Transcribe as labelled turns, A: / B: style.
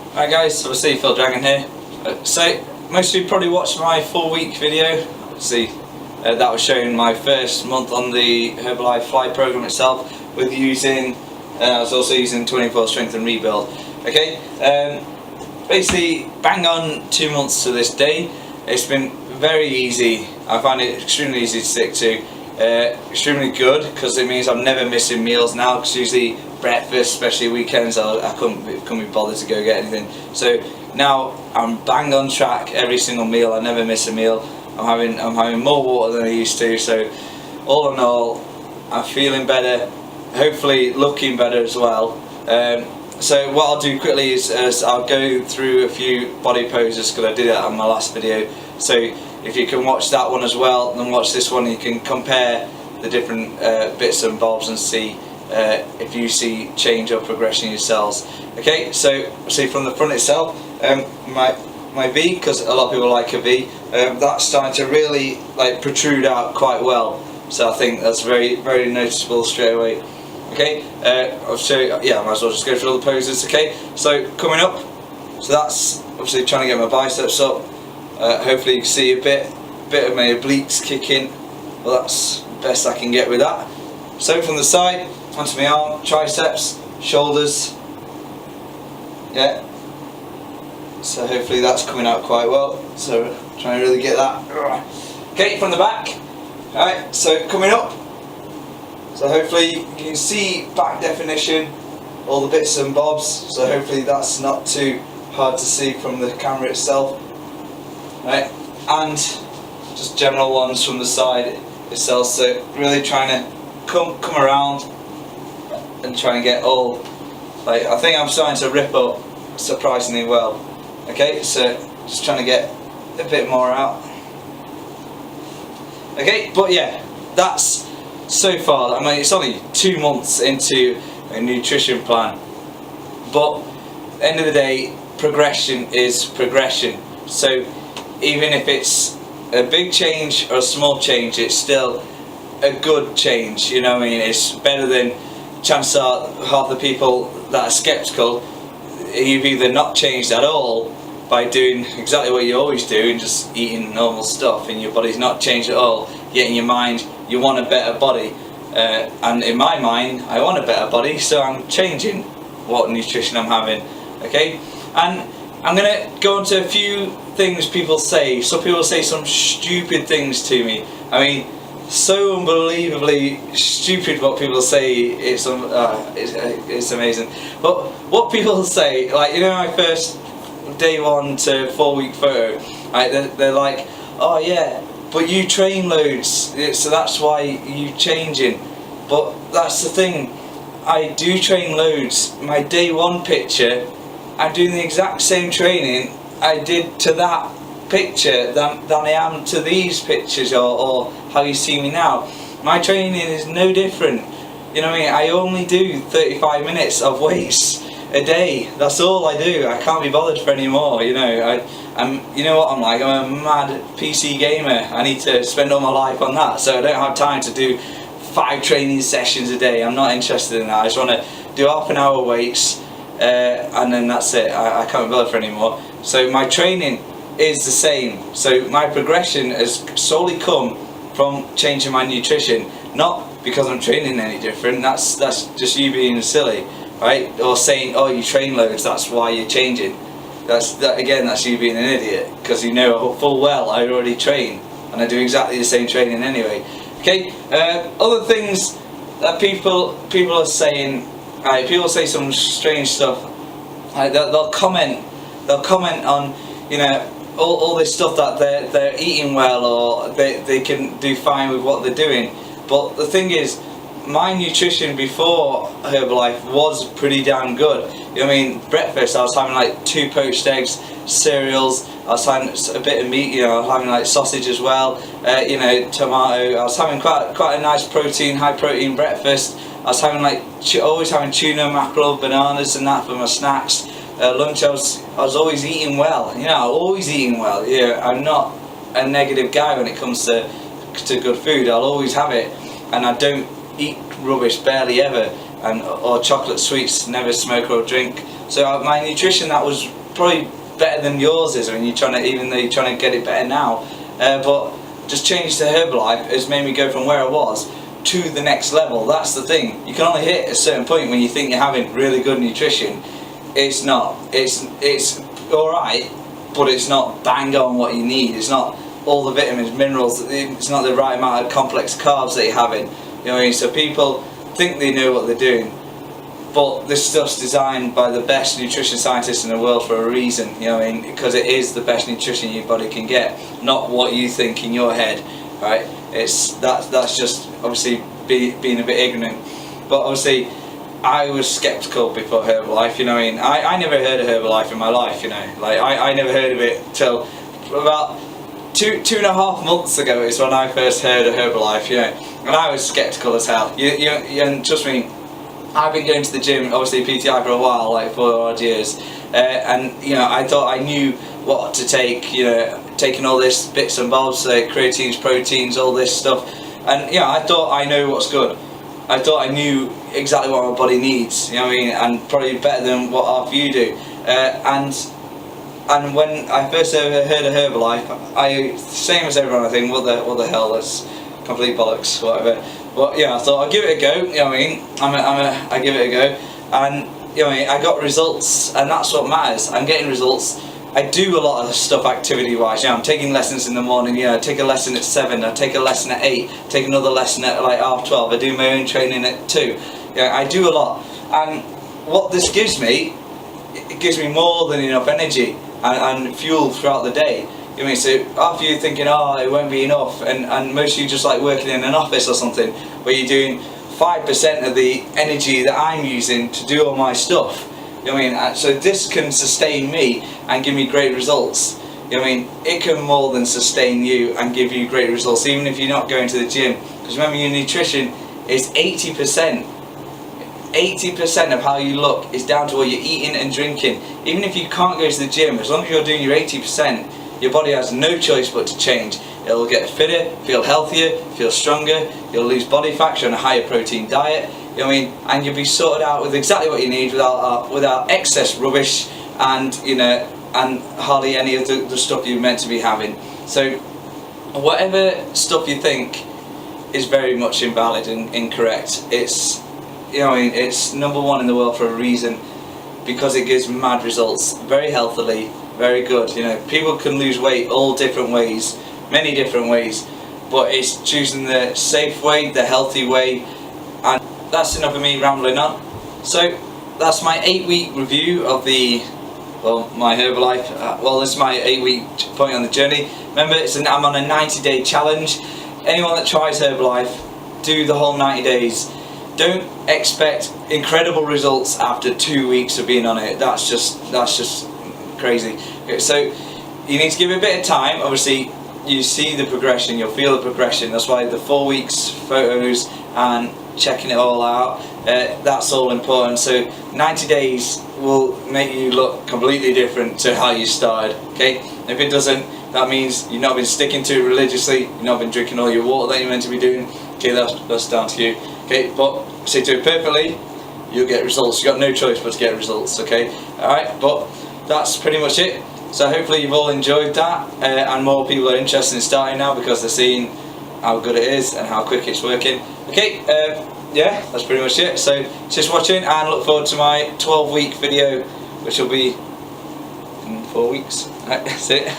A: Alright guys, obviously Phil Dragon here. So, most of you probably watched my 4-week video. Obviously, that was showing my first month on the Herbalife Fly program itself with using, I was also using 24 Strength and Rebuild. Okay, basically bang on 2 months to this day. It's been very easy. I find it extremely easy to stick to. Extremely good because it means I'm never missing meals now, because usually breakfast, especially weekends, I couldn't be bothered to go get anything. So now I'm bang on track every single meal. I never miss a meal. I'm having more water than I used to. So all in all, I'm feeling better, hopefully looking better as well. So what I'll do quickly is I'll go through a few body poses, because I did that on my last video. So if you can watch that one as well, then watch this one. You can compare the different bits and bobs and see if you see change or progression in your cells. Okay, so see from the front itself, my V, because a lot of people like a V, that's starting to really like protrude out quite well. So I think that's very noticeable straight away. Okay, I'll show you, yeah, I might as well just go through all the poses. Okay, so coming up, so that's obviously trying to get my biceps up. Hopefully you can see a bit of my obliques kicking. Well, that's the best I can get with that. So from the side onto my arm, triceps, shoulders. Yeah. So hopefully that's coming out quite well. So trying to really get that. Okay, from the back. Alright, so coming up. So hopefully you can see back definition, all the bits and bobs. So hopefully that's not too hard to see from the camera itself. Right, and just general ones from the side itself. So really trying to come around and try and get all, like, I think I'm starting to rip up surprisingly well. Okay, so just trying to get a bit more out. Okay, but yeah, that's so far. I mean, it's only 2 months into a nutrition plan, but at the end of the day, progression is progression. So even if it's a big change or a small change, it's still a good change, you know what I mean? It's better than, chances are, half the people that are skeptical, you've either not changed at all by doing exactly what you always do and just eating normal stuff, and your body's not changed at all, yet in your mind you want a better body. And in my mind, I want a better body, so I'm changing what nutrition I'm having. Okay, and I'm going to go into a few things people say. Some people say some stupid things to me. I mean, so unbelievably stupid what people say. It's amazing. But what people say, like, you know, my first day 1 to 4-week photo, right, they're like, oh yeah, but you train loads, so that's why you changing. But that's the thing, I do train loads. My day 1 picture, I'm doing the exact same training I did to that picture than I am to these pictures or how you see me now. My training is no different. You know what I mean? I only do 35 minutes of weights a day. That's all I do. I can't be bothered for any more. You know, you know what I'm like? I'm a mad PC gamer. I need to spend all my life on that. So I don't have time to do 5 training sessions a day. I'm not interested in that. I just want to do half an hour weights. And then that's it. I can't be bothered for anymore. So my training is the same. So my progression has solely come from changing my nutrition, not because I'm training any different. That's just you being silly, right? Or saying, oh, you train loads, that's why you're changing. That's you being an idiot, because you know full well I already train and I do exactly the same training anyway. Okay. Other things that people are saying. People say some strange stuff. They'll comment on, you know, all this stuff that they're eating well, or they can do fine with what they're doing. But the thing is, my nutrition before Herbalife was pretty damn good. You know what I mean? Breakfast, I was having like 2 poached eggs, cereals, I was having a bit of meat, you know, I was having like sausage as well, you know, tomato. I was having quite a nice high protein breakfast. I was having like always having tuna, mackerel, bananas and that for my snacks. Lunch, I was always eating well. You know, always eating well. Yeah, I'm not a negative guy when it comes to good food. I'll always have it, and I don't eat rubbish, barely ever, or chocolate sweets, never smoke or drink. So my nutrition, that was probably better than yours is when you're trying to, even though you're trying to get it better now. But just change to Herbalife has made me go from where I was to the next level. That's the thing. You can only hit a certain point when you think you're having really good nutrition. It's not. It's all right, but it's not bang on what you need. It's not all the vitamins, minerals. It's not the right amount of complex carbs that you're having. You know what I mean? So people think they know what they're doing, but this stuff's designed by the best nutrition scientists in the world for a reason. You know what I mean? Because it is the best nutrition your body can get, not what you think in your head. Right? That's just obviously being a bit ignorant. But obviously, I was skeptical before Herbalife. You know what I mean? I never heard of Herbalife in my life. You know, like I never heard of it till about two and a half months ago is when I first heard of Herbalife. You know, and I was skeptical as hell. And trust me, I've been going to the gym, obviously PTI, for a while, like 4 odd years, and you know, I thought I knew what to take. You know, taking all this bits and bobs, creatines, proteins, all this stuff, and you know, I thought I know what's good. I thought I knew exactly what my body needs. You know what I mean, and probably better than what half you do. And when I first heard of Herbalife, I, same as everyone, I think, what the hell, that's complete bollocks, whatever. But yeah, I thought I'll give it a go. You know what I mean? I give it a go, and you know what I mean, I got results, and that's what matters. I'm getting results. I do a lot of stuff activity-wise. You know, I'm taking lessons in the morning. You know, I take a lesson at 7. I take a lesson at 8. Take another lesson at like 12:30. I do my own training at 2. Yeah, I do a lot, and what this gives me, it gives me more than enough energy and fuel throughout the day. You know what I mean? So after you're thinking, oh, it won't be enough, and most of you just like working in an office or something where you're doing 5% of the energy that I'm using to do all my stuff. You know what I mean? So this can sustain me and give me great results. You know what I mean? It can more than sustain you and give you great results, even if you're not going to the gym. Because remember, your nutrition is 80%. 80% of how you look is down to what you're eating and drinking. Even if you can't go to the gym, as long as you're doing your 80%, your body has no choice but to change. It'll get fitter, feel healthier, feel stronger, you'll lose body fat on a higher protein diet. You know what I mean? And you'll be sorted out with exactly what you need without excess rubbish and, you know, and hardly any of the stuff you're meant to be having. So whatever stuff you think is very much invalid and incorrect, it's, you know what I mean, it's #1 in the world for a reason, because it gives mad results, very healthily, very good. You know, people can lose weight all different ways, many different ways, but it's choosing the safe way, the healthy way. And that's enough of me rambling on. So that's my 8-week review of my Herbalife. This is my 8-week point on the journey. Remember, I'm on a 90-day challenge. Anyone that tries Herbalife, do the whole 90 days. Don't expect incredible results after 2 weeks of being on it. That's just crazy. Okay, so you need to give it a bit of time. Obviously, you see the progression, you'll feel the progression. That's why the 4 weeks photos and checking it all out, that's all important. So 90 days will make you look completely different to how you started. Okay, if it doesn't, that means you've not been sticking to it religiously, you've not been drinking all your water that you're meant to be doing. Okay, that's down to you. Okay, but stick to it perfectly, you'll get results. You've got no choice but to get results. Okay, alright, but that's pretty much it. So hopefully you've all enjoyed that, and more people are interested in starting now because they're seeing how good it is and how quick it's working. Okay, yeah, that's pretty much it. So just watching, and look forward to my 12-week video, which will be in 4 weeks. Alright, that's it.